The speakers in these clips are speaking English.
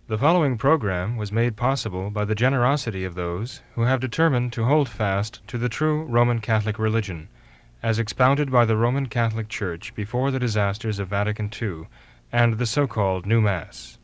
The following program was made possible by the generosity of those who have determined to hold fast to the true Roman Catholic religion, as expounded by the Roman Catholic Church before the disasters of Vatican II and the so-called New Mass.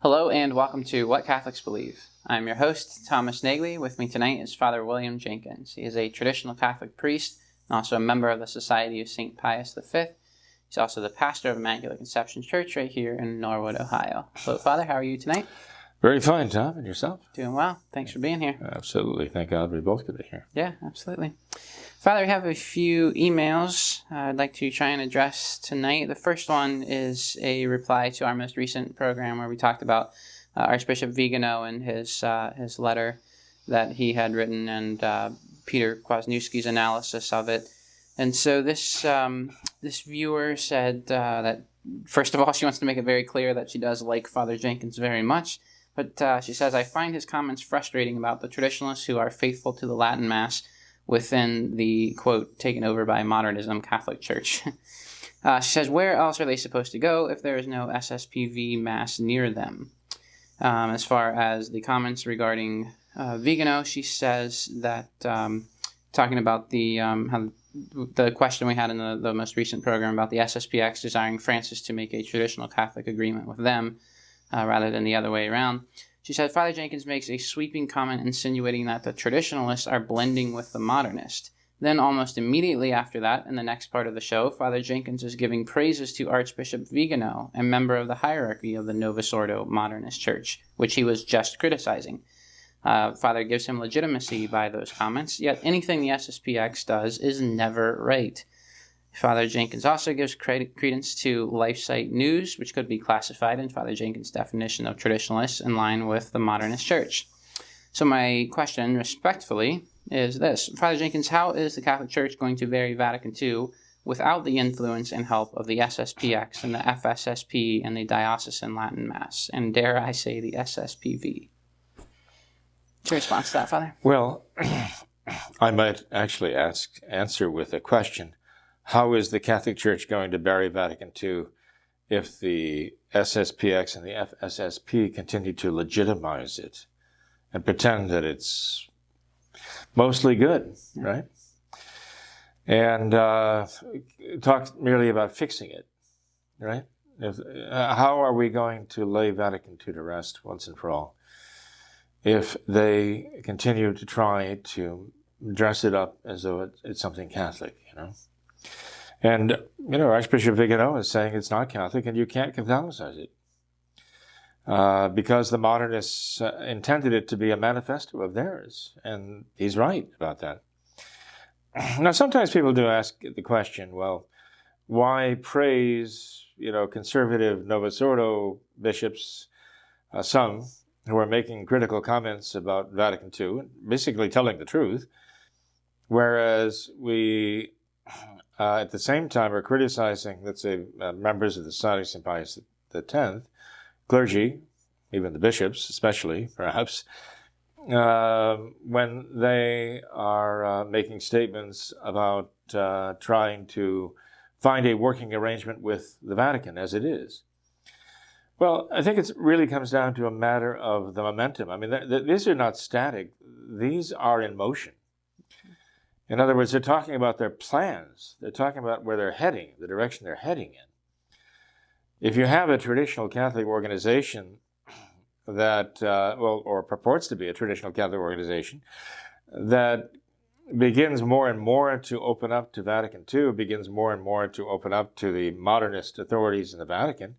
Hello and welcome to What Catholics Believe. I'm your host, Thomas Nagley. With me tonight is Father William Jenkins. He is a traditional Catholic priest and also a member of the Society of St. Pius V. He's also the pastor of Immaculate Conception Church right here in Norwood, Ohio. Hello, Father. How are you tonight? Very fine, Tom. And yourself? Doing well. Thanks for being here. Absolutely. Thank God we both could be here. Yeah, absolutely. Father, we have a few emails I'd like to try and address tonight. The first one is a reply to our most recent program where we talked about Archbishop Viganò and his letter that he had written and Peter Kwasniewski's analysis of it. And so this viewer said that, first of all, she wants to make it very clear that she does like Father Jenkins very much. But she says, I find his comments frustrating about the traditionalists who are faithful to the Latin Mass within the, quote, taken over by modernism Catholic Church. She says, where else are they supposed to go if there is no SSPV Mass near them? As far as the comments regarding Viganò, she says that, talking about the question we had in the most recent program about the SSPX desiring Francis to make a traditional Catholic agreement with them rather than the other way around. She said, Father Jenkins makes a sweeping comment insinuating that the traditionalists are blending with the modernist. Then almost immediately after that, in the next part of the show, Father Jenkins is giving praises to Archbishop Viganò, a member of the hierarchy of the Novus Ordo Modernist Church, which he was just criticizing. Father gives him legitimacy by those comments, yet anything the SSPX does is never right. Father Jenkins also gives credence to LifeSite News, which could be classified in Father Jenkins' definition of traditionalists in line with the modernist church. So my question, respectfully, is this. Father Jenkins, how is the Catholic Church going to vary Vatican II without the influence and help of the SSPX and the FSSP and the Diocesan Latin Mass, and dare I say the SSPV? What's your response to that, Father? Well, I might actually answer with a question. How is the Catholic Church going to bury Vatican II if the SSPX and the FSSP continue to legitimize it and pretend that it's mostly good, right? And talk merely about fixing it, right? How are we going to lay Vatican II to rest once and for all if they continue to try to dress it up as though it's something Catholic, you know? And, you know, Archbishop Viganò is saying it's not Catholic and you can't Catholicize it because the modernists intended it to be a manifesto of theirs. And he's right about that. Now, sometimes people do ask the question, well, why praise, you know, conservative Novus Ordo bishops, some who are making critical comments about Vatican II, basically telling the truth, whereas we at the same time are criticizing, let's say, members of the Society of St. Pius X, clergy, even the bishops especially, perhaps, when they are making statements about trying to find a working arrangement with the Vatican as it is. Well, I think it really comes down to a matter of the momentum. I mean, these are not static. These are in motion. In other words, they're talking about their plans. They're talking about where they're heading, the direction they're heading in. If you have a traditional Catholic organization that, or purports to be a traditional Catholic organization, that begins more and more to open up to Vatican II, begins more and more to open up to the modernist authorities in the Vatican,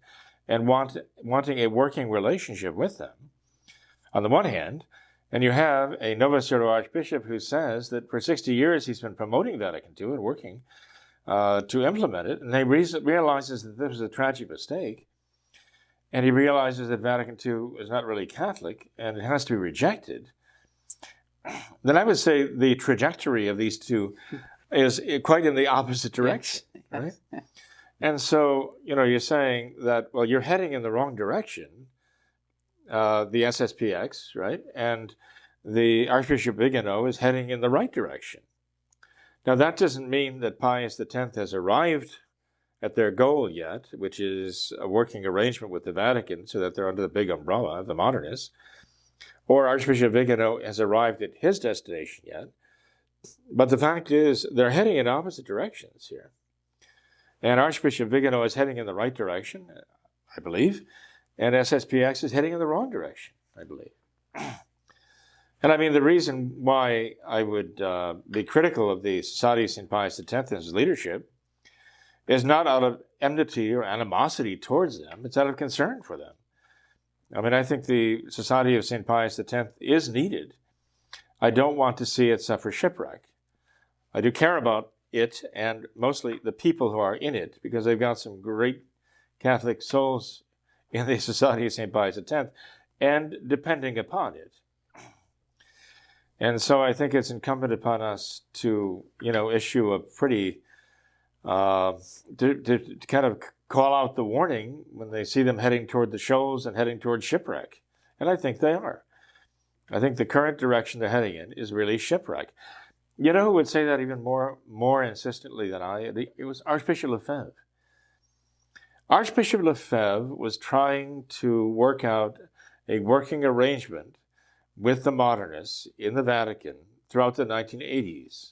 and wanting a working relationship with them, on the one hand, and you have a Novus Ordo Archbishop who says that for 60 years he's been promoting Vatican II and working to implement it, and he realizes that this was a tragic mistake, and he realizes that Vatican II is not really Catholic, and it has to be rejected. Then I would say the trajectory of these two is quite in the opposite direction, right? And so, you know, you're saying that, well, you're heading in the wrong direction, the SSPX, right? And the Archbishop Viganò is heading in the right direction. Now, that doesn't mean that Pius X has arrived at their goal yet, which is a working arrangement with the Vatican so that they're under the big umbrella of the modernists, or Archbishop Viganò has arrived at his destination yet. But the fact is, they're heading in opposite directions here. And Archbishop Viganò is heading in the right direction, I believe, and SSPX is heading in the wrong direction, I believe. And I mean, the reason why I would be critical of the Society of St. Pius X and his leadership is not out of enmity or animosity towards them, it's out of concern for them. I mean, I think the Society of St. Pius X is needed. I don't want to see it suffer shipwreck. I do care about it and mostly the people who are in it, because they've got some great Catholic souls in the Society of St. Pius X and depending upon it. And so I think it's incumbent upon us to, issue a pretty, to kind of call out the warning when they see them heading toward the shoals and heading toward shipwreck. And I think they are. I think the current direction they're heading in is really shipwreck. You know who would say that even more insistently than I? It was Archbishop Lefebvre. Archbishop Lefebvre was trying to work out a working arrangement with the modernists in the Vatican throughout the 1980s.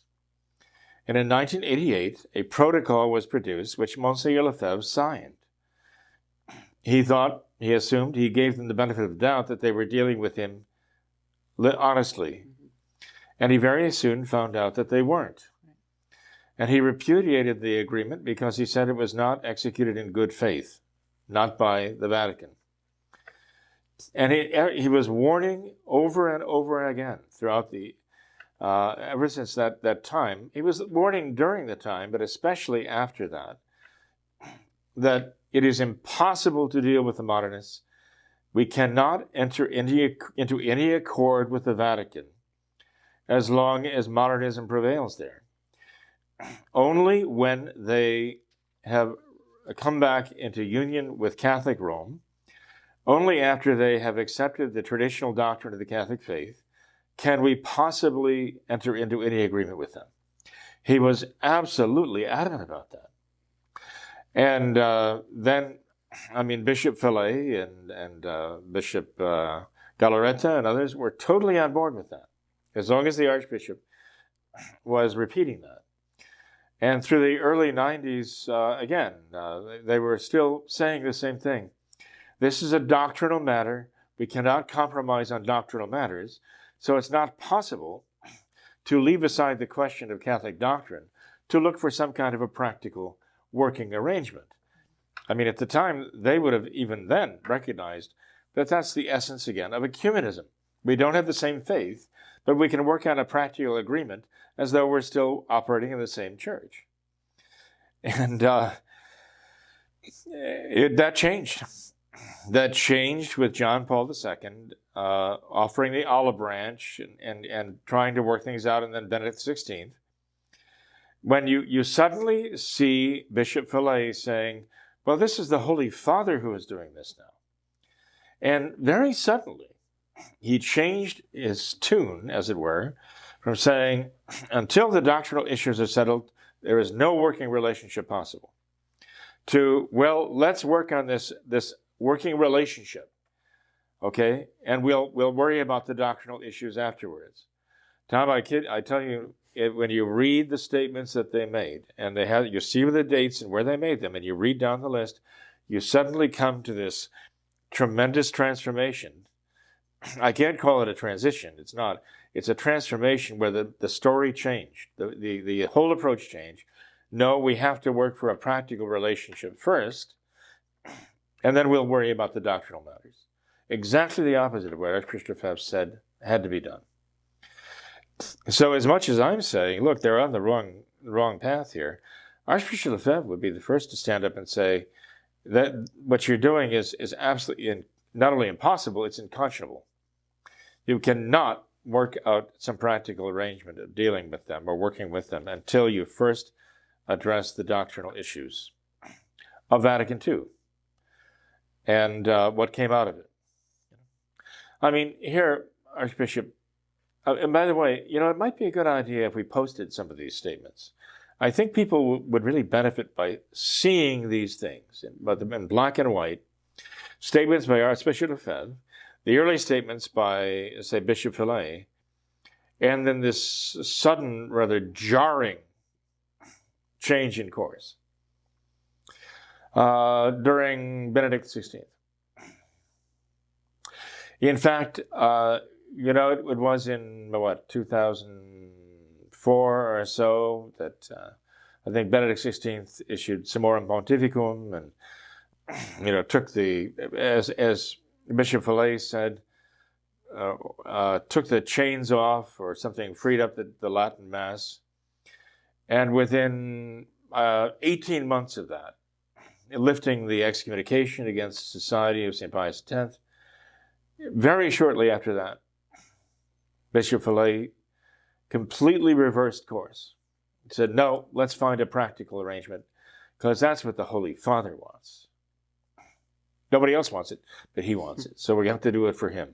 And in 1988, a protocol was produced which Monsignor Lefebvre signed. He assumed, he gave them the benefit of the doubt that they were dealing with him honestly. And he very soon found out that they weren't. And he repudiated the agreement because he said it was not executed in good faith, not by the Vatican. And he was warning over and over again throughout ever since that time. He was warning during the time, but especially after that it is impossible to deal with the modernists. We cannot enter into any accord with the Vatican as long as modernism prevails there. Only when they have come back into union with Catholic Rome, only after they have accepted the traditional doctrine of the Catholic faith, can we possibly enter into any agreement with them. He was absolutely adamant about that. And then, Bishop Fillet and Bishop Galarreta and others were totally on board with that, as long as the Archbishop was repeating that. And through the early 90s, they were still saying the same thing. This is a doctrinal matter. We cannot compromise on doctrinal matters. So it's not possible to leave aside the question of Catholic doctrine to look for some kind of a practical working arrangement. I mean, at the time, they would have even then recognized that that's the essence, again, of ecumenism. We don't have the same faith, but we can work out a practical agreement as though we're still operating in the same church. And that changed. That changed with John Paul II offering the olive branch and trying to work things out, and then Benedict XVI. When you suddenly see Bishop Fillet saying, well, this is the Holy Father who is doing this now. And very suddenly, he changed his tune, as it were, from saying, until the doctrinal issues are settled, there is no working relationship possible, to, well, let's work on this working relationship, okay? And we'll worry about the doctrinal issues afterwards. Tom, I tell you, when you read the statements that they made, and you see the dates and where they made them, and you read down the list, you suddenly come to this tremendous transformation. I can't call it a transition. It's not. It's a transformation where the story changed, the whole approach changed. No, we have to work for a practical relationship first, and then we'll worry about the doctrinal matters. Exactly the opposite of what Archbishop Lefebvre said had to be done. So as much as I'm saying, look, they're on the wrong path here, Archbishop Lefebvre would be the first to stand up and say that what you're doing is absolutely not only impossible, it's unconscionable. You cannot work out some practical arrangement of dealing with them or working with them until you first address the doctrinal issues of Vatican II and what came out of it. I mean, here, Archbishop, and by the way, it might be a good idea if we posted some of these statements. I think people would really benefit by seeing these things, but in black and white, statements by Archbishop Lefebvre, the early statements by, say, Bishop Fillet, and then this sudden, rather jarring change in course during Benedict XVI. In fact, it was in, 2004 or so that I think Benedict XVI issued Summorum Pontificum and, took as Bishop Fillet said, took the chains off or something, freed up the Latin Mass. And within 18 months of that, lifting the excommunication against the Society of St. Pius X, very shortly after that, Bishop Fillet completely reversed course. He said, no, let's find a practical arrangement, because that's what the Holy Father wants. Nobody else wants it, but he wants it. So we have to do it for him.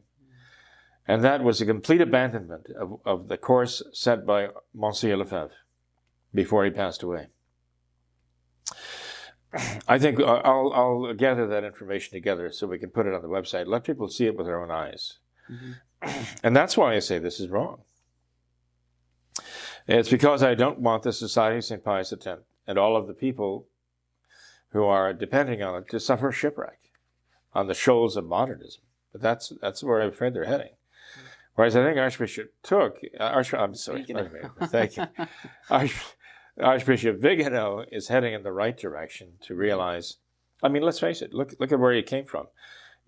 And that was a complete abandonment of the course set by Monsieur Lefebvre before he passed away. I think I'll gather that information together so we can put it on the website. Let people see it with their own eyes. Mm-hmm. And that's why I say this is wrong. It's because I don't want the Society of St. Pius X and all of the people who are depending on it to suffer shipwreck on the shoals of modernism. But that's where I'm afraid they're heading. Whereas I think Archbishop thank you. Archbishop Viganò is heading in the right direction to realize, I mean, let's face it, look at where he came from.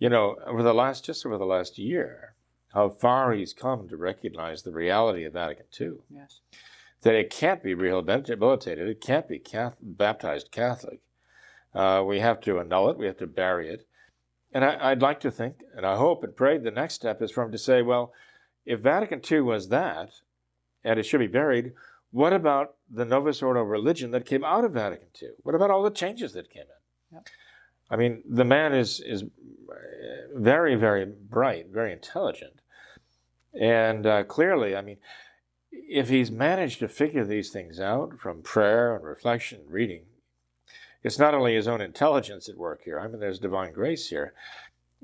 Over the last year, how far he's come to recognize the reality of Vatican II. Yes. That it can't be rehabilitated, it can't be baptized Catholic. We have to annul it, we have to bury it. And I'd like to think, and I hope and pray the next step is for him to say, well, if Vatican II was that, and it should be buried, what about the Novus Ordo religion that came out of Vatican II? What about all the changes that came in? Yep. I mean, the man is very, very bright, very intelligent. And clearly, I mean, if he's managed to figure these things out from prayer and reflection and reading, it's not only his own intelligence at work here. I mean, there's divine grace here.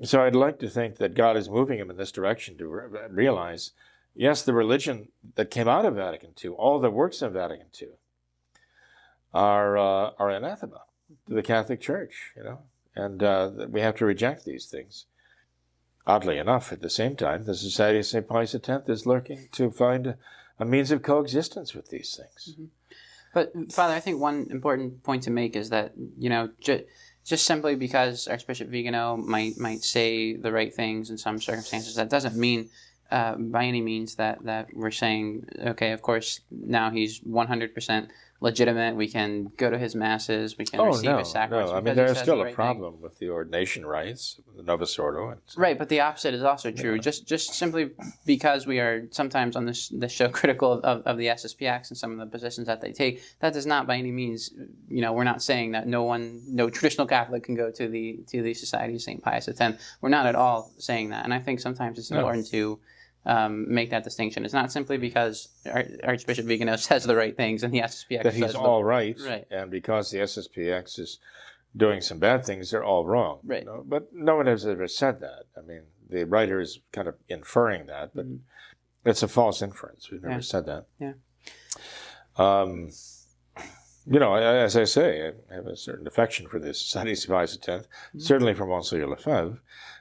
So I'd like to think that God is moving him in this direction to realize, yes, the religion that came out of Vatican II, all the works of Vatican II, are anathema to the Catholic Church, and we have to reject these things. Oddly enough, at the same time, the Society of St. Pius X is lurking to find a means of coexistence with these things. Mm-hmm. But, Father, I think one important point to make is that, just simply because Archbishop Viganò might say the right things in some circumstances, that doesn't mean by any means that we're saying, okay, of course, now he's 100% legitimate. We can go to his masses. We can receive his sacraments. No, I mean, there's still a problem with the ordination rites, the Novus Ordo. Right, but the opposite is also true. Yeah. Just simply because we are sometimes on this show critical of the SSPX and some of the positions that they take, that does not by any means, we're not saying that no traditional Catholic can go to the Society of St. Pius X. We're not at all saying that, and I think sometimes it's important to make that distinction. It's not simply because Archbishop Viganò says the right things and the SSPX that he's says all right, and because the SSPX is doing some bad things, they're all wrong. Right. But no one has ever said that. I mean, the writer is kind of inferring that, but it's a false inference. We've never said that. Yeah. As I say, I have a certain affection for the Society of St. Pius X, certainly for Monsieur Lefebvre.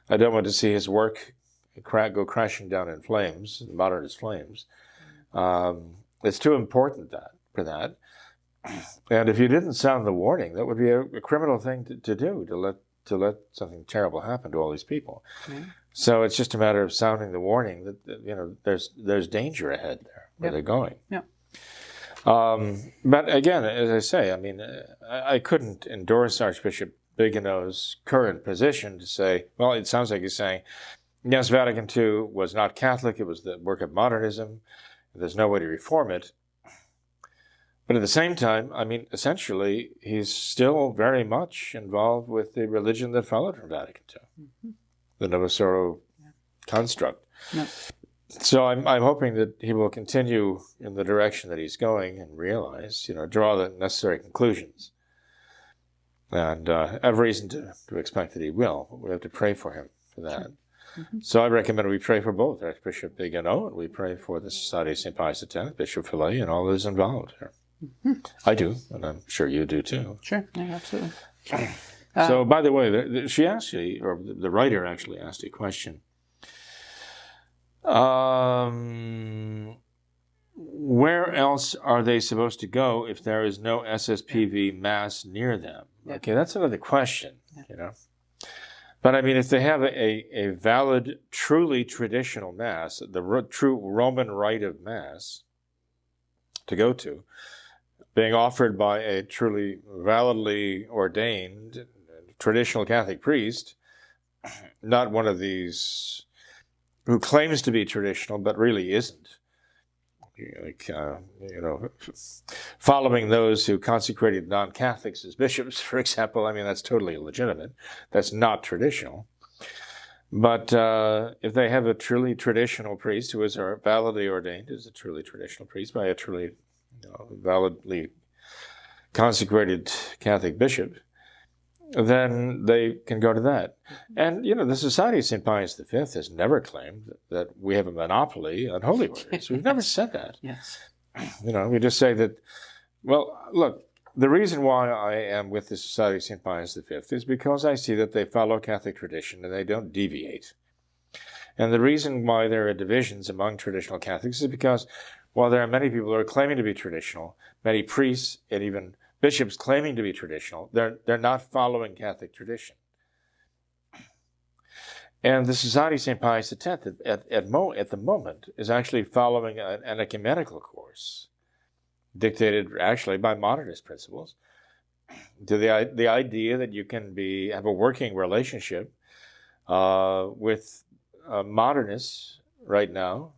I don't want to see his work go crashing down in flames, modernist flames. It's too important for that. And if you didn't sound the warning, that would be a criminal thing to do, to let something terrible happen to all these people. Mm-hmm. So it's just a matter of sounding the warning that there's danger ahead there where they're going. Yeah. But again, as I say, I mean, I couldn't endorse Archbishop Viganò's current position to say, well, it sounds like he's saying, yes, Vatican II was not Catholic. It was the work of modernism. There's no way to reform it. But at the same time, I mean, essentially, he's still very much involved with the religion that followed from Vatican II. Mm-hmm. The Novus Ordo construct. No. So I'm hoping that he will continue in the direction that he's going and realize, draw the necessary conclusions. And I have reason to expect that he will. We have to pray for him for that. Sure. Mm-hmm. So I recommend we pray for both Archbishop Viganò, and we pray for the Society of St. Pius X, Bishop Fillet, and all those involved here. Mm-hmm. I do, and I'm sure you do too. Sure, yeah, absolutely. So, by the way, she actually, or the writer actually asked a question. Where else are they supposed to go if there is no SSPV Mass near them? Yeah. Okay, that's another question, But I mean, if they have a valid, truly traditional Mass, the true Roman rite of Mass to go to, being offered by a truly validly ordained traditional Catholic priest, not one of these who claims to be traditional but really isn't. Following those who consecrated non-Catholics as bishops, for example, I mean, that's totally illegitimate. That's not traditional. But if they have a truly traditional priest who is validly ordained as a truly traditional priest by a truly validly consecrated Catholic bishop, then they can go to that. And, the Society of St. Pius V has never claimed that we have a monopoly on holy orders. We've never said that. Yes. We just say that, well, look, the reason why I am with the Society of St. Pius V is because I see that they follow Catholic tradition and they don't deviate. And the reason why there are divisions among traditional Catholics is because while there are many people who are claiming to be traditional, many priests and even bishops claiming to be traditional, they're not following Catholic tradition. And the Society of St. Pius X at the moment is actually following an ecumenical course, dictated actually by modernist principles, to the idea that you can have a working relationship with modernists right now,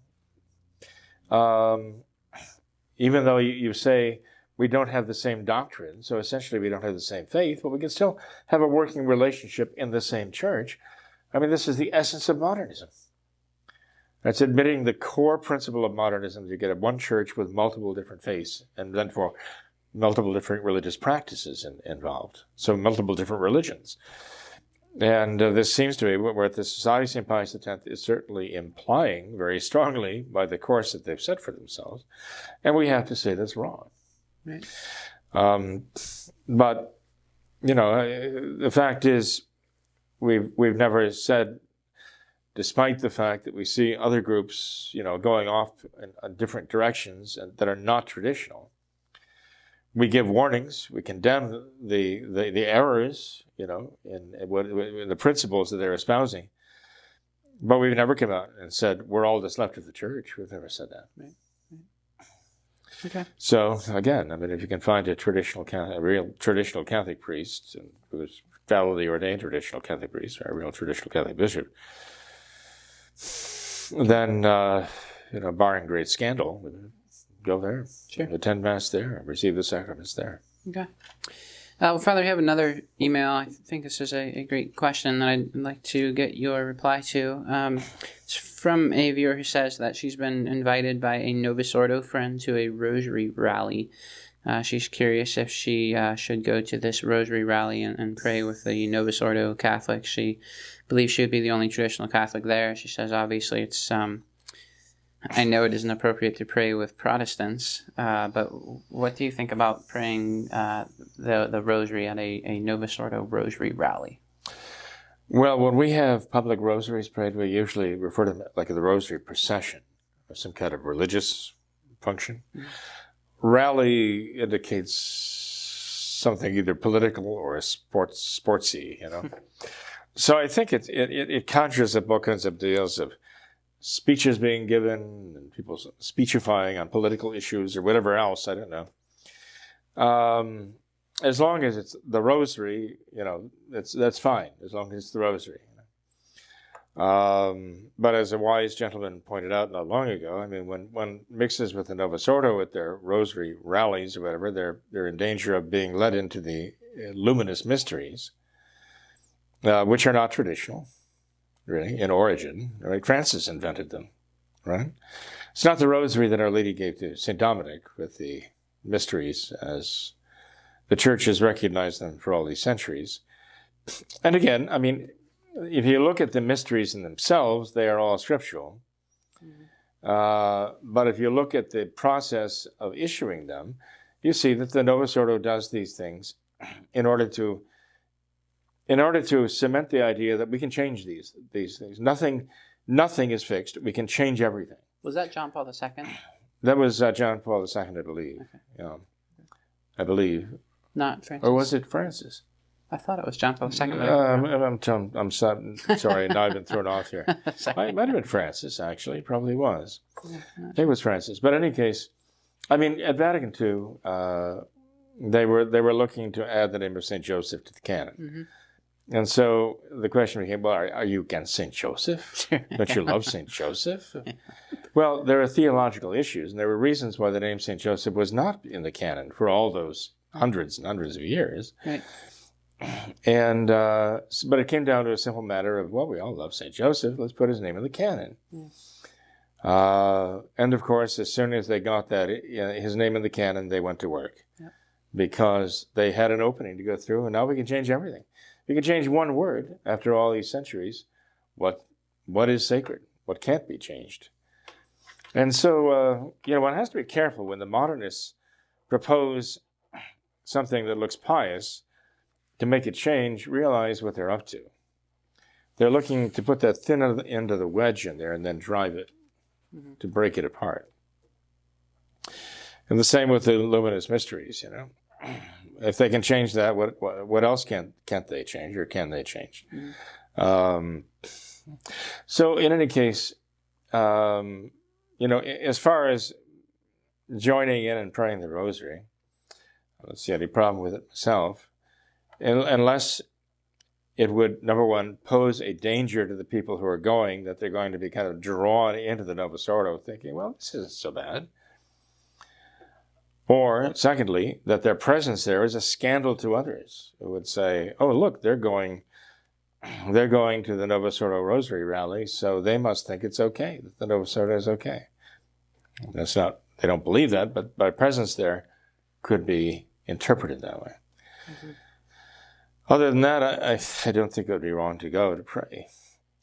even though you say, we don't have the same doctrine, so essentially we don't have the same faith, but we can still have a working relationship in the same church. I mean, this is the essence of modernism. That's admitting the core principle of modernism. You get one church with multiple different faiths, and then for multiple different religious practices involved. So multiple different religions. And this seems to be where the Society of St. Pius X is certainly implying very strongly by the course that they've set for themselves. And we have to say that's wrong. Right. But, the fact is, we've never said, despite the fact that we see other groups, going off in different directions and that are not traditional. We give warnings. We condemn the errors, in the principles that they're espousing. But we've never come out and said we're all that's left of the church. We've never said that. Right. Okay. So again, I mean, if you can find a real traditional Catholic priest who is validly ordained traditional Catholic priest, or a real traditional Catholic bishop, then barring great scandal, go there, sure, attend Mass there, and receive the sacraments there. Okay. Well, Father, we have another email. I think this is a great question that I'd like to get your reply to. It's from a viewer who says that she's been invited by a Novus Ordo friend to a rosary rally. She's curious if she should go to this rosary rally and pray with the Novus Ordo Catholics. She believes she would be the only traditional Catholic there. She says, obviously, it's... I know it isn't appropriate to pray with Protestants, but what do you think about praying the rosary at a Novus Ordo rosary rally? Well, when we have public rosaries prayed, we usually refer to them like the rosary procession or some kind of religious function. Mm-hmm. Rally indicates something either political or sportsy, So I think it conjures up all kinds of deals of speeches being given and people speechifying on political issues or whatever else, I don't know. As long as it's the rosary, that's fine, as long as it's the rosary. But as a wise gentleman pointed out not long ago, I mean, when one mixes with the Novus Ordo at their rosary rallies or whatever, they're in danger of being led into the luminous mysteries, which are not traditional. really, in origin. Right? Francis invented them, right? It's not the rosary that Our Lady gave to St. Dominic with the mysteries as the Church has recognized them for all these centuries. And again, I mean, if you look at the mysteries in themselves, they are all scriptural. But if you look at the process of issuing them, you see that the Novus Ordo does these things in order to cement the idea that we can change these things. Nothing is fixed. We can change everything. Was that John Paul II? That was John Paul II, I believe. Okay. Yeah, I believe. Not Francis. Or was it Francis? I thought it was John Paul II. I'm sorry, now I've been thrown off here. It might have been Francis, actually. It probably was. I think it was Francis. But in any case, I mean, at Vatican II, they were looking to add the name of St. Joseph to the canon. Mm-hmm. And so the question became, well, are you against St. Joseph? Don't you love St. Joseph? Well, there are theological issues, and there were reasons why the name St. Joseph was not in the canon for all those hundreds and hundreds of years. Right. And but it came down to a simple matter of, well, we all love St. Joseph. Let's put his name in the canon. And of course, as soon as they got that his name in the canon, they went to work because they had an opening to go through. And now we can change everything. We can change one word after all these centuries. What is sacred? What can't be changed? And so one has to be careful when the modernists propose something that looks pious. To make it change, realize what they're up to. They're looking to put that thin end of the wedge in there and then drive it to break it apart. And the same with the luminous mysteries, If they can change that, what else can't they change, or can they change? So in any case, as far as joining in and praying the rosary, I don't see any problem with it myself. Unless it would, number one, pose a danger to the people who are going, that they're going to be kind of drawn into the Novus Ordo thinking, well, this isn't so bad. Or, secondly, that their presence there is a scandal to others who would say, oh, look, they're going to the Novus Ordo Rosary rally, so they must think it's okay, that the Novus Ordo is okay. That's not, they don't believe that, but my presence there could be interpreted that way. Mm-hmm. Other than that, I don't think it would be wrong to go to pray.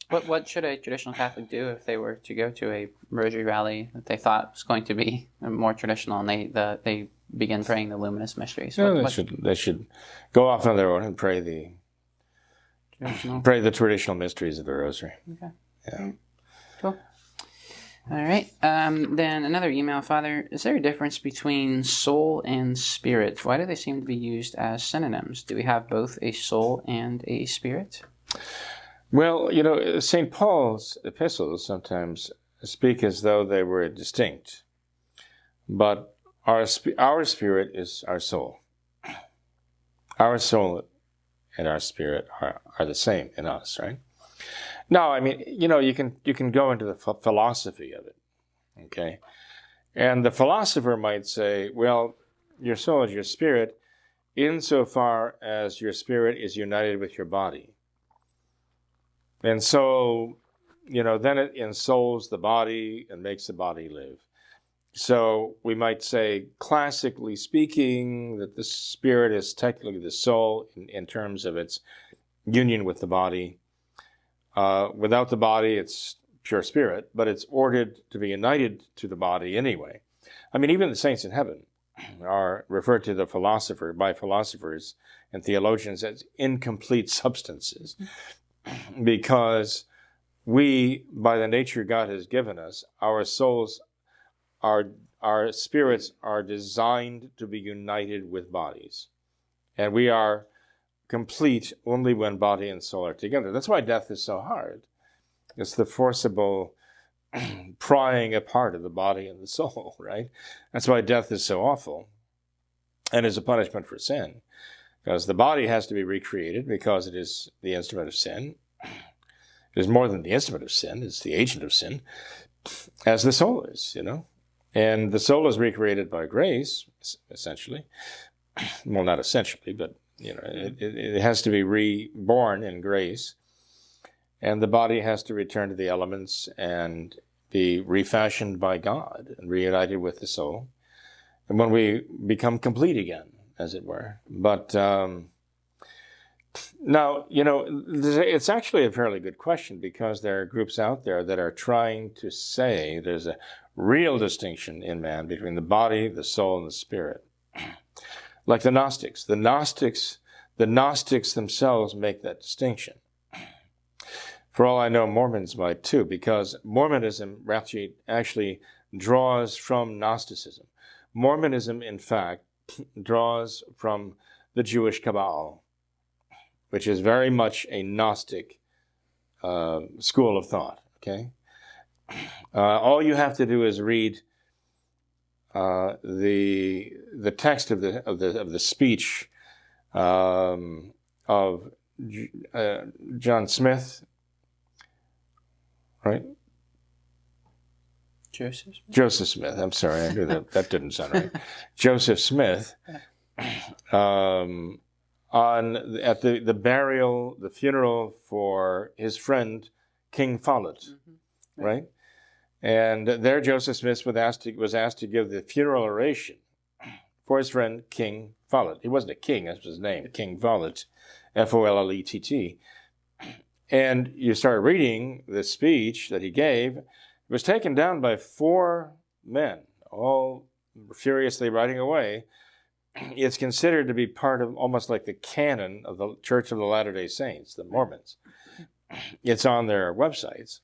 What should a traditional Catholic do if they were to go to a rosary rally that they thought was going to be more traditional, and they begin praying the luminous mysteries? They should go off on their own and pray the traditional mysteries of the rosary. Okay. Yeah. Cool. All right. Then another email, Father. Is there a difference between soul and spirit? Why do they seem to be used as synonyms? Do we have both a soul and a spirit? Well, St. Paul's epistles sometimes speak as though they were distinct. But our spirit is our soul. Our soul and our spirit are the same in us, right? No, I mean, you can go into the philosophy of it, okay? And the philosopher might say, well, your soul is your spirit insofar as your spirit is united with your body. And so, then it ensouls the body and makes the body live. So we might say, classically speaking, that the spirit is technically the soul in terms of its union with the body. Without the body, it's pure spirit, but it's ordered to be united to the body anyway. I mean, even the saints in heaven are referred to by philosophers and theologians as incomplete substances, because we, by the nature God has given us, our souls, our spirits are designed to be united with bodies. And we are complete only when body and soul are together. That's why death is so hard. It's the forcible prying apart of the body and the soul, right? That's why death is so awful and is a punishment for sin. Because the body has to be recreated because it is the instrument of sin. It is more than the instrument of sin, it's the agent of sin, as the soul is, And the soul is recreated by grace, essentially. Well, not essentially, but it has to be reborn in grace. and the body has to return to the elements and be refashioned by God and reunited with the soul. And when we become complete again, as it were. But now, it's actually a fairly good question, because there are groups out there that are trying to say there's a real distinction in man between the body, the soul, and the spirit. Like the Gnostics. The Gnostics themselves make that distinction. For all I know, Mormons might too, because Mormonism actually draws from Gnosticism. Mormonism, in fact, draws from the Jewish Kabbalah, which is very much a Gnostic school of thought. Okay, all you have to do is read the text of the speech of John Smith, right? Joseph Smith. I'm sorry, I knew that didn't sound right. Joseph Smith, at the burial, the funeral for his friend King Follett, mm-hmm. Right? And there Joseph Smith was asked to give the funeral oration for his friend King Follett. He wasn't a king, that's his name, King Follett, Follett. And you start reading the speech that he gave. It was taken down by 4 men, all furiously writing away. It's considered to be part of almost like the canon of the Church of the Latter-day Saints, the Mormons. It's on their websites.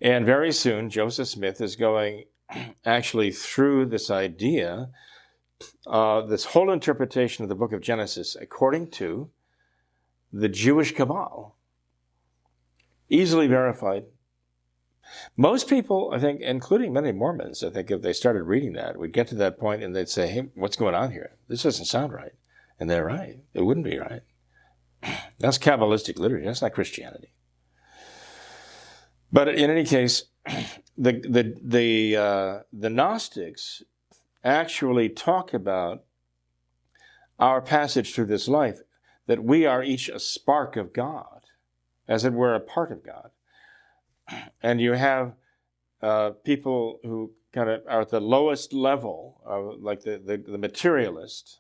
And very soon, Joseph Smith is going actually through this idea, this whole interpretation of the book of Genesis according to the Jewish Kabbalah. Easily verified. Most people, I think, including many Mormons, I think if they started reading that, would get to that point and they'd say, hey, what's going on here? This doesn't sound right. And they're right. It wouldn't be right. That's Kabbalistic literature. That's not Christianity. But in any case, the Gnostics actually talk about our passage through this life, that we are each a spark of God, as it were a part of God. And you have people who kind of are at the lowest level, like the materialist.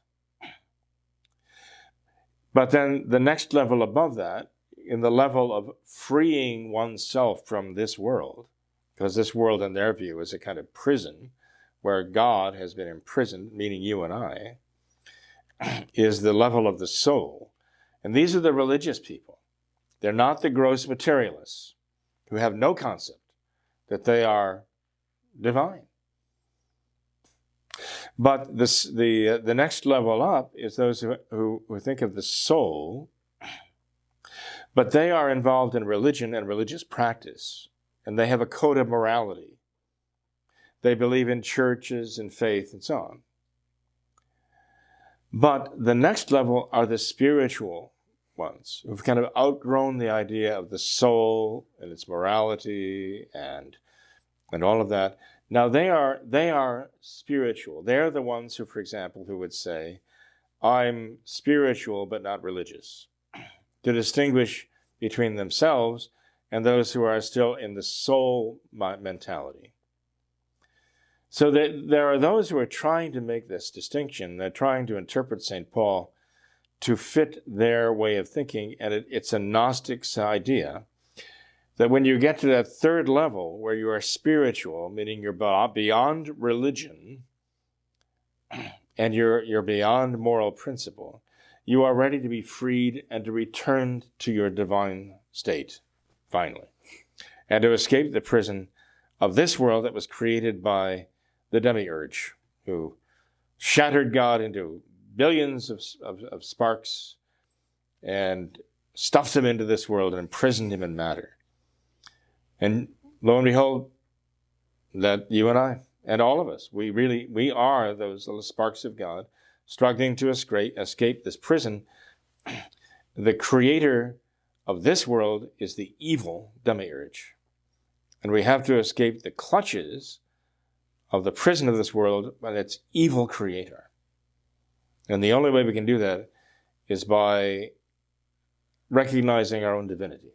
But then the next level above that, in the level of freeing oneself from this world, because this world, in their view, is a kind of prison where God has been imprisoned, meaning you and I, is the level of the soul. And these are the religious people. They're not the gross materialists who have no concept that they are divine. But the next level up is those who think of the soul, but they are involved in religion and religious practice, and they have a code of morality. They believe in churches and faith and so on. But the next level are the spiritual ones who've kind of outgrown the idea of the soul and its morality and all of that. Now they are spiritual. They're the ones who, for example, who would say, I'm spiritual but not religious, to distinguish between themselves and those who are still in the soul mentality. So there are those who are trying to make this distinction. They're trying to interpret St. Paul to fit their way of thinking, and it's a Gnostic idea that when you get to that third level where you are spiritual, meaning you're beyond religion and you're beyond moral principle, you are ready to be freed and to return to your divine state, finally, and to escape the prison of this world that was created by the demiurge, who shattered God into billions of sparks and stuffed him into this world and imprisoned him in matter. And lo and behold, that you and I, and all of us, we are those little sparks of God struggling to escape this prison. The creator of this world is the evil demiurge. And we have to escape the clutches of the prison of this world by its evil creator. And the only way we can do that is by recognizing our own divinity.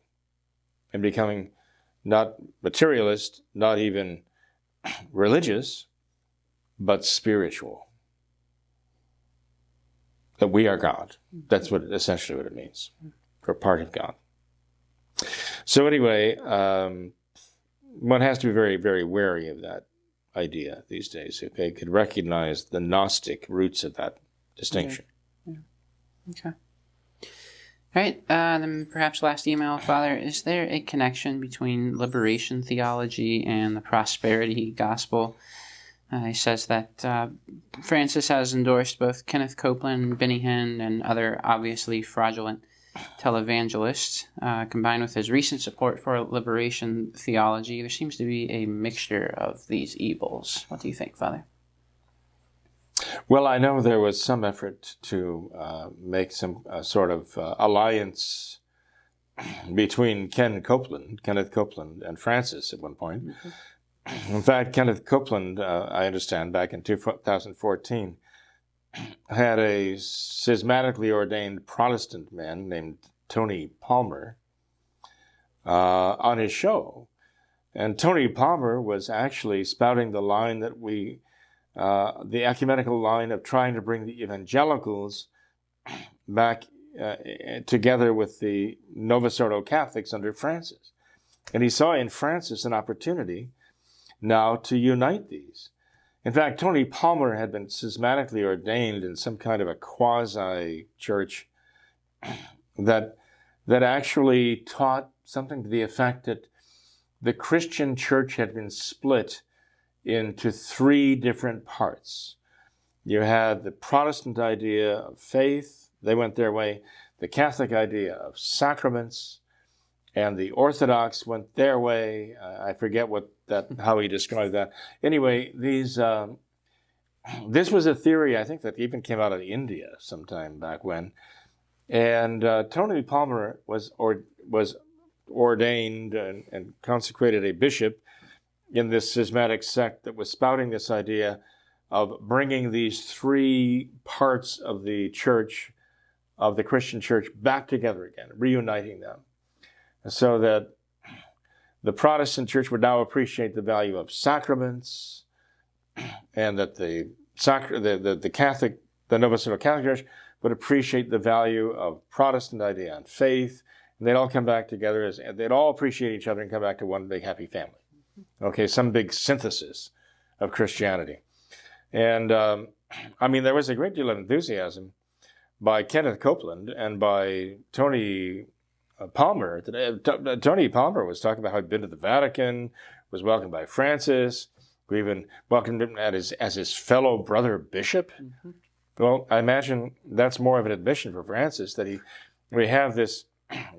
and becoming not materialist, not even religious, but spiritual. That we are God. That's essentially what it means. We're part of God. So anyway, one has to be very, very wary of that idea these days. Okay, could recognize the Gnostic roots of that distinction. Okay. All right, then perhaps last email, Father, is there a connection between liberation theology and the prosperity gospel? He says that Francis has endorsed both Kenneth Copeland, Benny Hinn, and other obviously fraudulent televangelists. Combined with his recent support for liberation theology, there seems to be a mixture of these evils. What do you think, Father? Well, I know there was some effort to make some sort of alliance between Kenneth Copeland, and Francis at one point. Mm-hmm. In fact, Kenneth Copeland, I understand, back in 2014, had a schismatically ordained Protestant man named Tony Palmer on his show. And Tony Palmer was actually spouting the line that the ecumenical line of trying to bring the evangelicals back together with the Novus Ordo Catholics under Francis. And he saw in Francis an opportunity now to unite these. In fact, Tony Palmer had been schismatically ordained in some kind of a quasi-church that actually taught something to the effect that the Christian church had been split into three different parts. You had the Protestant idea of faith, they went their way, the Catholic idea of sacraments, and the Orthodox went their way. I forget how he described that. Anyway, this was a theory, I think, that even came out of India sometime back when. And Tony Palmer was ordained and consecrated a bishop in this schismatic sect that was spouting this idea of bringing these three parts of the church, of the Christian church, back together again, reuniting them, so that the Protestant church would now appreciate the value of sacraments, and that the Catholic, the Novus Ordo Catholic Church, would appreciate the value of Protestant idea on faith, and they'd all come back together, and they'd all appreciate each other and come back to one big happy family. Okay, some big synthesis of Christianity. And, there was a great deal of enthusiasm by Kenneth Copeland and by Tony Palmer. Tony Palmer was talking about how he'd been to the Vatican, was welcomed by Francis, who even welcomed him as his fellow brother bishop. Mm-hmm. Well, I imagine that's more of an admission for Francis, that we have this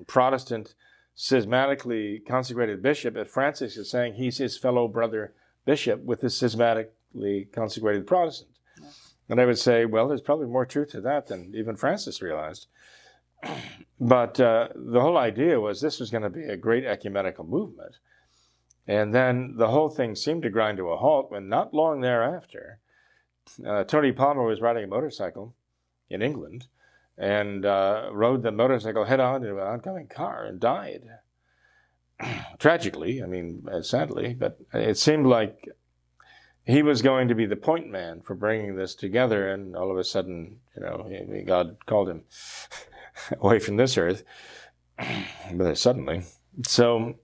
Protestant schismatically consecrated bishop, and Francis is saying he's his fellow brother bishop with this schismatically consecrated Protestant. Yeah. And I would say, well, there's probably more truth to that than even Francis realized. But the whole idea was this was going to be a great ecumenical movement. And then the whole thing seemed to grind to a halt when not long thereafter, Tony Palmer was riding a motorcycle in England and rode the motorcycle head-on into an oncoming car and died. Tragically, sadly, but it seemed like he was going to be the point man for bringing this together, and all of a sudden, God called him away from this earth, but suddenly. So,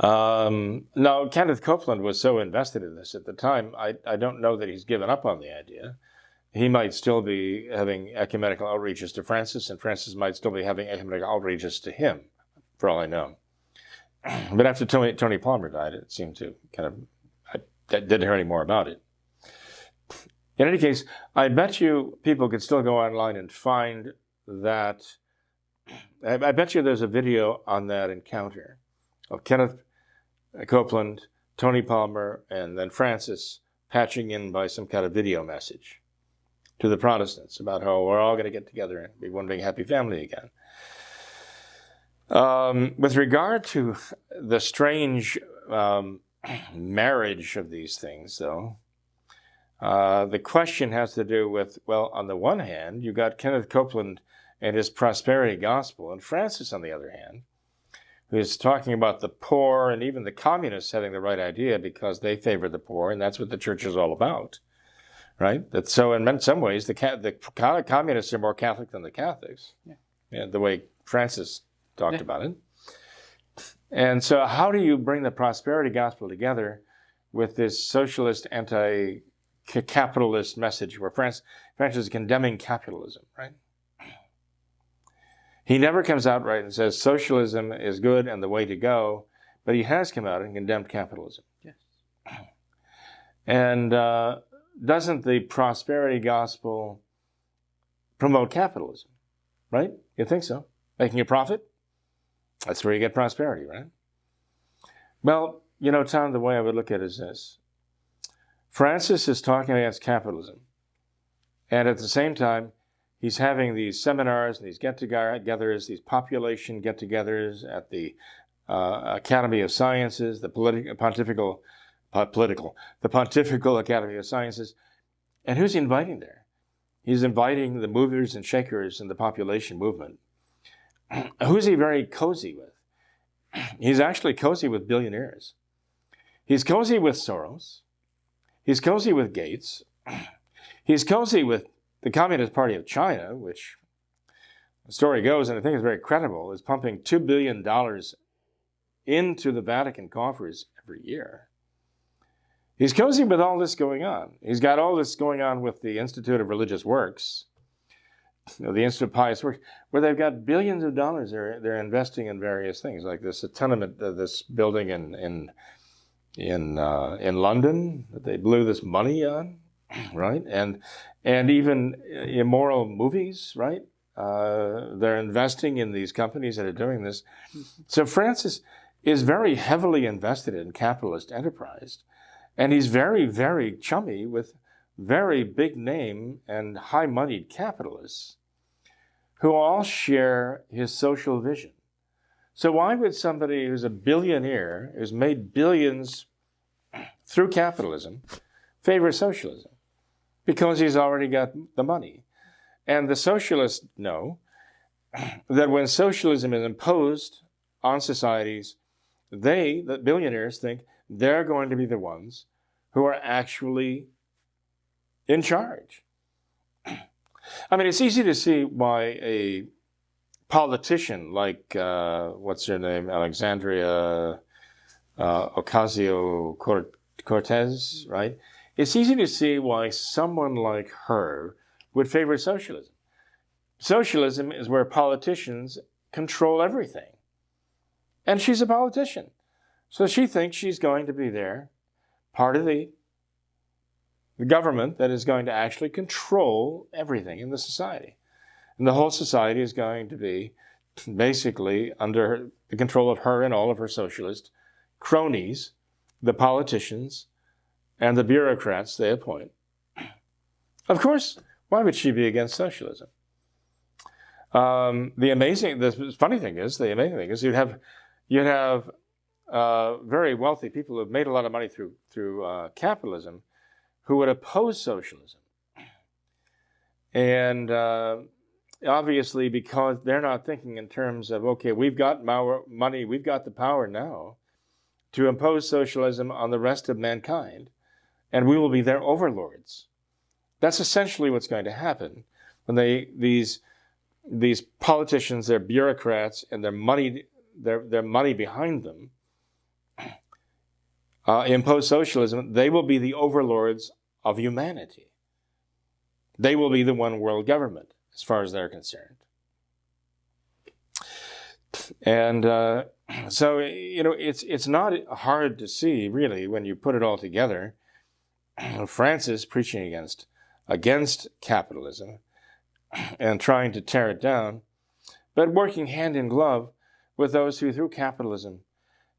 now, Kenneth Copeland was so invested in this at the time, I don't know that he's given up on the idea. He might still be having ecumenical outreaches to Francis, and Francis might still be having ecumenical outreaches to him, for all I know. But after Tony Palmer died, it seemed to I didn't hear any more about it. In any case, I bet you people could still go online and find that. I bet you there's a video on that encounter of Kenneth Copeland, Tony Palmer, and then Francis patching in by some kind of video message to the Protestants about how we're all going to get together and be one big happy family again. With regard to the strange marriage of these things, though, the question has to do with, well, on the one hand, you got Kenneth Copeland and his prosperity gospel, and Francis, on the other hand, who's talking about the poor and even the communists having the right idea because they favor the poor, and that's what the church is all about, right? That so in some ways the communists are more Catholic than the Catholics, the way Francis talked about it. And so how do you bring the prosperity gospel together with this socialist anti-capitalist message where Francis is condemning capitalism, right? He never comes out right and says socialism is good and the way to go, but he has come out and condemned capitalism. Yes. And doesn't the prosperity gospel promote capitalism, right? You think so? Making a profit? That's where you get prosperity, right? Well, you know, Tom, the way I would look at it is this. Francis is talking against capitalism, and at the same time, he's having these seminars and these get-togethers, these population get-togethers at the Academy of Sciences, the Pontifical Academy of Sciences. And who's he inviting there? He's inviting the movers and shakers in the population movement. Who's he very cozy with? He's actually cozy with billionaires. He's cozy with Soros. He's cozy with Gates. He's cozy with the Communist Party of China, which the story goes, and I think it's very credible, is pumping $2 billion into the Vatican coffers every year. He's cozy with all this going on. He's got all this going on with the Institute of Religious Works, the Institute of Pious Works, where they've got billions of dollars they're investing in various things, like this tenement, this building in London that they blew this money on, right? And even immoral movies, right? They're investing in these companies that are doing this. So Francis is very heavily invested in capitalist enterprise, and he's very, very chummy with very big name and high-moneyed capitalists who all share his social vision. So why would somebody who's a billionaire, who's made billions through capitalism, favor socialism? Because he's already got the money. And the socialists know that when socialism is imposed on societies, the billionaires, think they're going to be the ones who are actually in charge. I mean, it's easy to see why a politician like, what's her name, Alexandria Ocasio-Cortez, right? It's easy to see why someone like her would favor socialism. Socialism is where politicians control everything. And she's a politician. So she thinks she's going to be there, part of the government that is going to actually control everything in the society. And the whole society is going to be basically under the control of her and all of her socialist cronies, the politicians, and the bureaucrats they appoint. Of course, why would she be against socialism? The funny thing is you'd have very wealthy people who have made a lot of money through capitalism who would oppose socialism. And obviously, because they're not thinking in terms of, okay, we've got money, we've got the power now to impose socialism on the rest of mankind, and we will be their overlords. That's essentially what's going to happen when these politicians, their bureaucrats, and their money behind them impose socialism. They will be the overlords of humanity. They will be the one world government, as far as they're concerned. And so, it's not hard to see, really, when you put it all together, Francis preaching against capitalism and trying to tear it down, but working hand in glove with those who, through capitalism,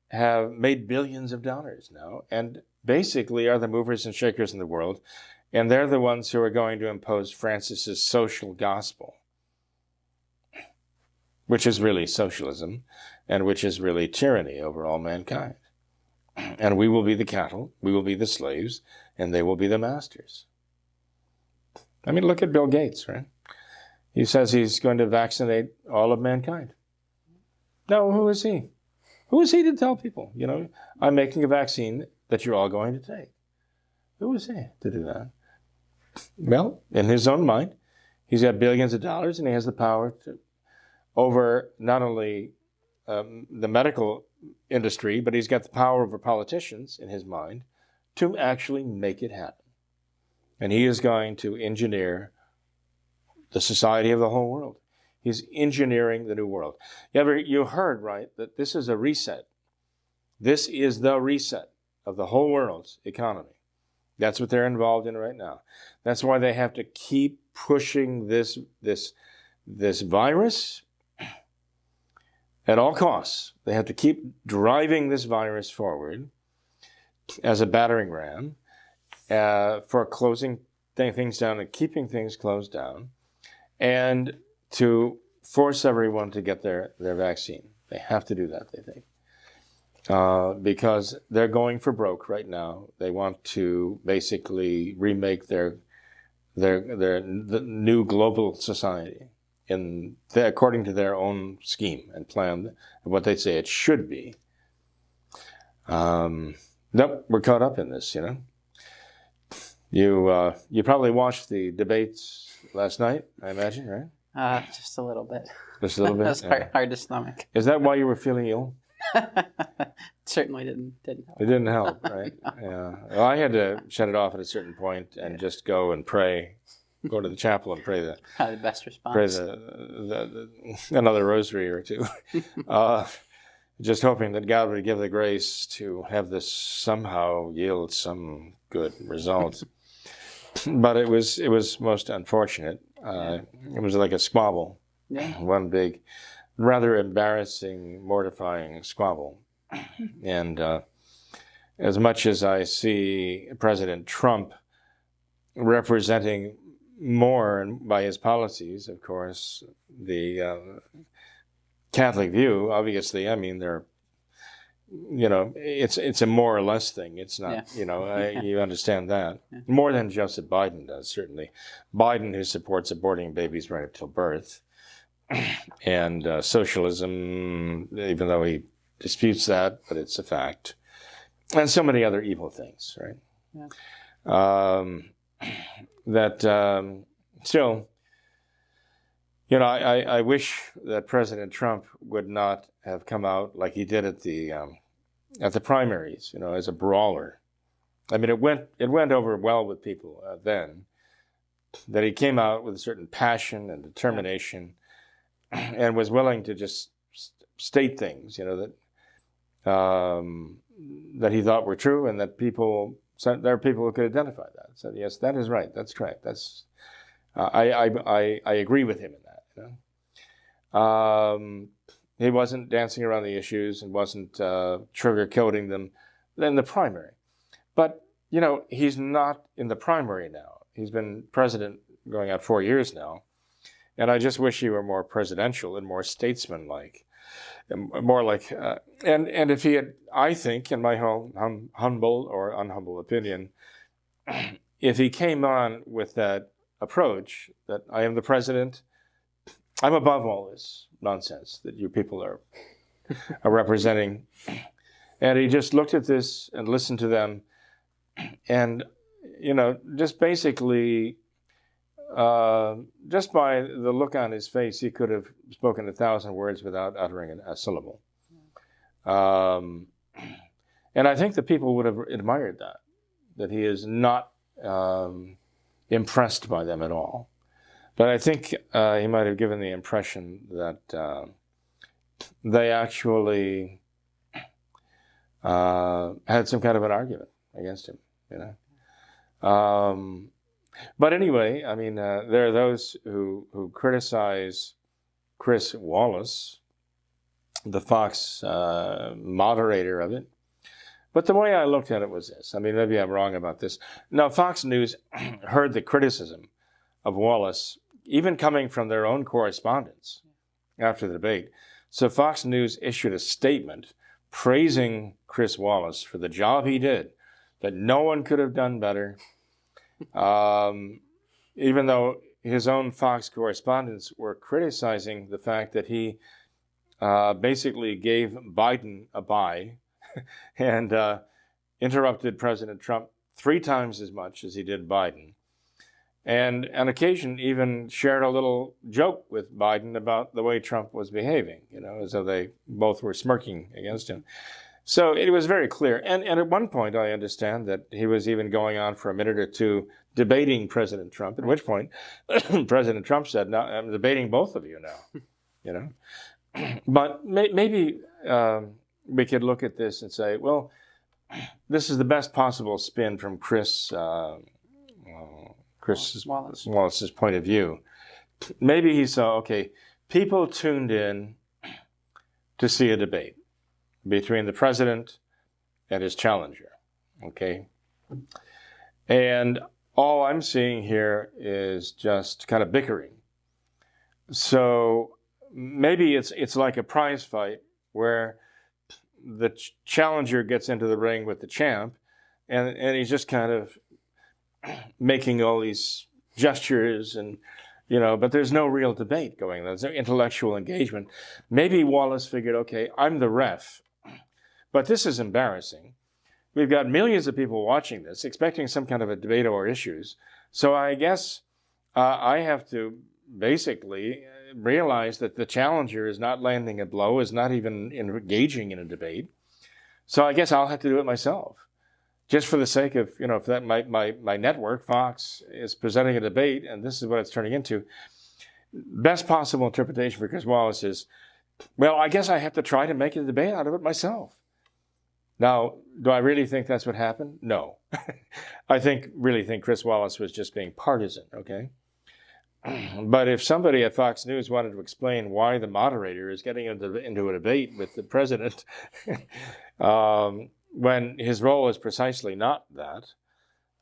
have made billions of dollars now and basically are the movers and shakers in the world, and they're the ones who are going to impose Francis's social gospel, which is really socialism and which is really tyranny over all mankind. And we will be the cattle, we will be the slaves, and they will be the masters. I mean, look at Bill Gates, right? He says he's going to vaccinate all of mankind. No, who is he? Who is he to tell people, I'm making a vaccine that you're all going to take? Who is he to do that? Well, in his own mind, he's got billions of dollars and he has the power over not only the medical industry, but he's got the power over politicians in his mind to actually make it happen. And he is going to engineer the society of the whole world. He's engineering the new world. You heard, right, that this is a reset. This is the reset of the whole world's economy. That's what they're involved in right now. That's why they have to keep pushing this virus at all costs. They have to keep driving this virus forward as a battering ram for closing things down and keeping things closed down, and to force everyone to get their vaccine. They have to do that, they think. Because they're going for broke right now. They want to basically remake the new global society according to their own scheme and plan, what they say it should be. Nope, we're caught up in this, You probably watched the debates last night, I imagine, right? Just a little bit. Just a little bit? That's hard to stomach. Is that why you were feeling ill? Certainly didn't help. It didn't help, right? No. Yeah. Well, I had to shut it off at a certain point and just go and pray, go to the chapel and pray The best response. pray another rosary or two, just hoping that God would give the grace to have this somehow yield some good result. But it was most unfortunate. It was like a squabble, one big, rather embarrassing, mortifying squabble. And as much as I see President Trump representing more by his policies, of course, the Catholic view, obviously, I mean, they're, it's a more or less thing. It's not, you understand that. Yeah. More than Joseph Biden does, certainly. Biden, who supports aborting babies right up till birth, and socialism, even though he disputes that, but it's a fact. And so many other evil things, right? Yeah. Still, I wish that President Trump would not have come out like he did at the primaries, as a brawler. I mean, it went over well with people then, that he came out with a certain passion and determination, and was willing to just state things, that he thought were true, and that there are people who could identify that. So yes, that is right. That's correct. That's I agree with him in that. He wasn't dancing around the issues and wasn't sugarcoating them in the primary. But he's not in the primary now. He's been president going on 4 years now, and I just wish he were more presidential and more statesman-like. More like, and if he had, I think, in my humble or unhumble opinion, if he came on with that approach that I am the president, I'm above all this nonsense that you people are representing, and he just looked at this and listened to them, and just basically, just by the look on his face, he could have spoken 1,000 words without uttering a syllable. And I think the people would have admired that he is not impressed by them at all. But I think he might have given the impression that they actually had some kind of an argument against him, But anyway, I mean, there are those who criticize Chris Wallace, the Fox moderator of it. But the way I looked at it was this. I mean, maybe I'm wrong about this. Now, Fox News heard the criticism of Wallace, even coming from their own correspondents after the debate. So Fox News issued a statement praising Chris Wallace for the job he did, that no one could have done better. Even though his own Fox correspondents were criticizing the fact that he basically gave Biden a bye and interrupted President Trump 3 times as much as he did Biden. And on occasion even shared a little joke with Biden about the way Trump was behaving, as though they both were smirking against him. So it was very clear. And at one point, I understand that he was even going on for a minute or two debating President Trump, at which point President Trump said, "No, I'm debating both of you now." But maybe we could look at this and say, well, this is the best possible spin from Chris Wallace's point of view. Maybe he saw, okay, people tuned in to see a debate between the president and his challenger, okay? And all I'm seeing here is just kind of bickering. So maybe it's like a prize fight where the challenger gets into the ring with the champ, and he's just kind of making all these gestures and but there's no real debate going on. There's no intellectual engagement. Maybe Wallace figured, okay, I'm the ref, but this is embarrassing. We've got millions of people watching this, expecting some kind of a debate over issues. So I guess I have to basically realize that the challenger is not landing a blow, is not even engaging in a debate. So I guess I'll have to do it myself. Just for the sake of, if that my network, Fox, is presenting a debate and this is what it's turning into, best possible interpretation for Chris Wallace is, well, I guess I have to try to make a debate out of it myself. Now, do I really think that's what happened? No. I really think Chris Wallace was just being partisan, okay? But if somebody at Fox News wanted to explain why the moderator is getting into a debate with the president, when his role is precisely not that,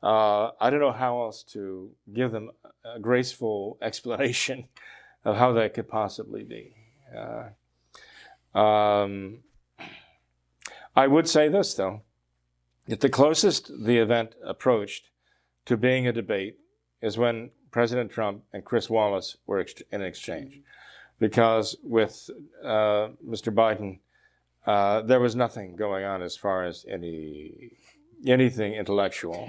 I don't know how else to give them a graceful explanation of how that could possibly be. I would say this, though, that the closest the event approached to being a debate is when President Trump and Chris Wallace were in exchange. Because with Mr. Biden, there was nothing going on as far as anything intellectual,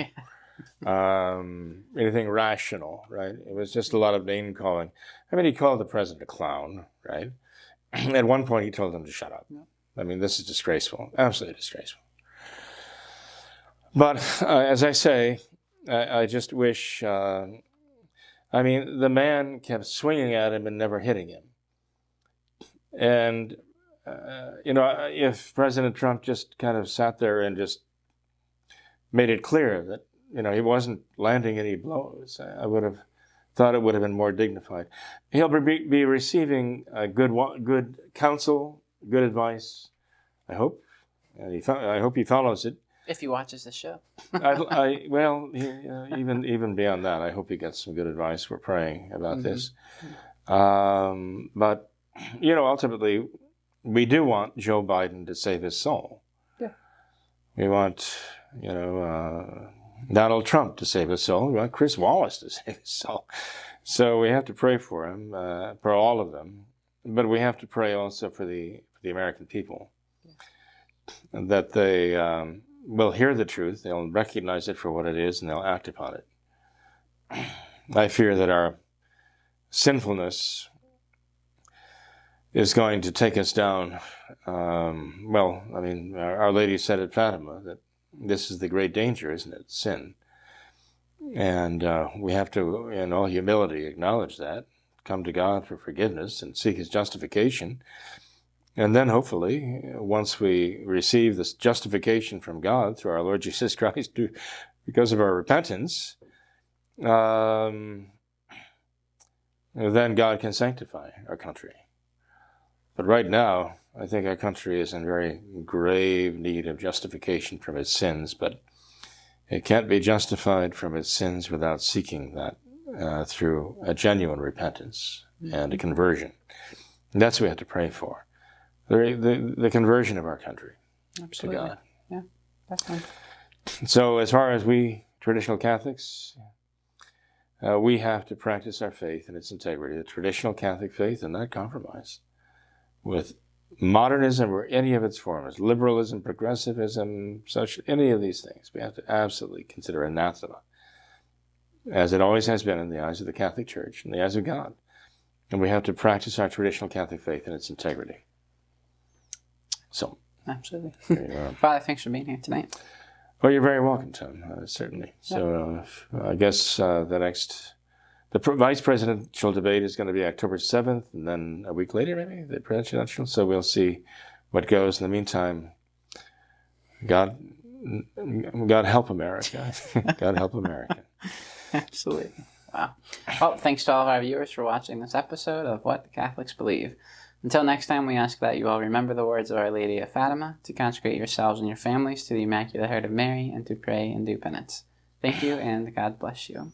anything rational, right? It was just a lot of name calling. I mean, he called the president a clown, right? At one point, he told him to shut up. Yeah. I mean, this is disgraceful, absolutely disgraceful. But as I say, I just wish, the man kept swinging at him and never hitting him. And if President Trump just kind of sat there and just made it clear that, he wasn't landing any blows, I would have thought it would have been more dignified. He'll be receiving good counsel, good advice, I hope. And I hope he follows it. If he watches the show. Even beyond that, I hope he gets some good advice. We're praying about this. But, ultimately, we do want Joe Biden to save his soul. Yeah. We want, Donald Trump to save his soul. We want Chris Wallace to save his soul. So we have to pray for him, for all of them. But we have to pray also for the American people. Yeah. That they will hear the truth, they'll recognize it for what it is, and they'll act upon it. I fear that our sinfulness is going to take us down. Our Lady said at Fatima that this is the great danger, isn't it? Sin. And we have to, in all humility, acknowledge that, come to God for forgiveness and seek his justification. And then hopefully, once we receive this justification from God through our Lord Jesus Christ because of our repentance, then God can sanctify our country. But right now, I think our country is in very grave need of justification from its sins, but it can't be justified from its sins without seeking that through a genuine repentance and a conversion. And that's what we have to pray for. The conversion of our country. Absolutely. To God. Yeah, that's fine. So as far as we traditional Catholics, we have to practice our faith and its integrity, the traditional Catholic faith, and not compromise with modernism or any of its forms, liberalism, progressivism, social, any of these things, we have to absolutely consider anathema, as it always has been in the eyes of the Catholic Church, in the eyes of God. And we have to practice our traditional Catholic faith in its integrity. So, absolutely. there you are. Father, thanks for being here tonight. Well, you're very welcome, Tom, certainly. So I guess the vice presidential debate is going to be October 7th, and then a week later, maybe, the presidential. So we'll see what goes. In the meantime, God help America. God help America. Absolutely. Wow. Well, thanks to all of our viewers for watching this episode of What the Catholics Believe. Until next time, we ask that you all remember the words of Our Lady of Fatima, to consecrate yourselves and your families to the Immaculate Heart of Mary, and to pray and do penance. Thank you, and God bless you.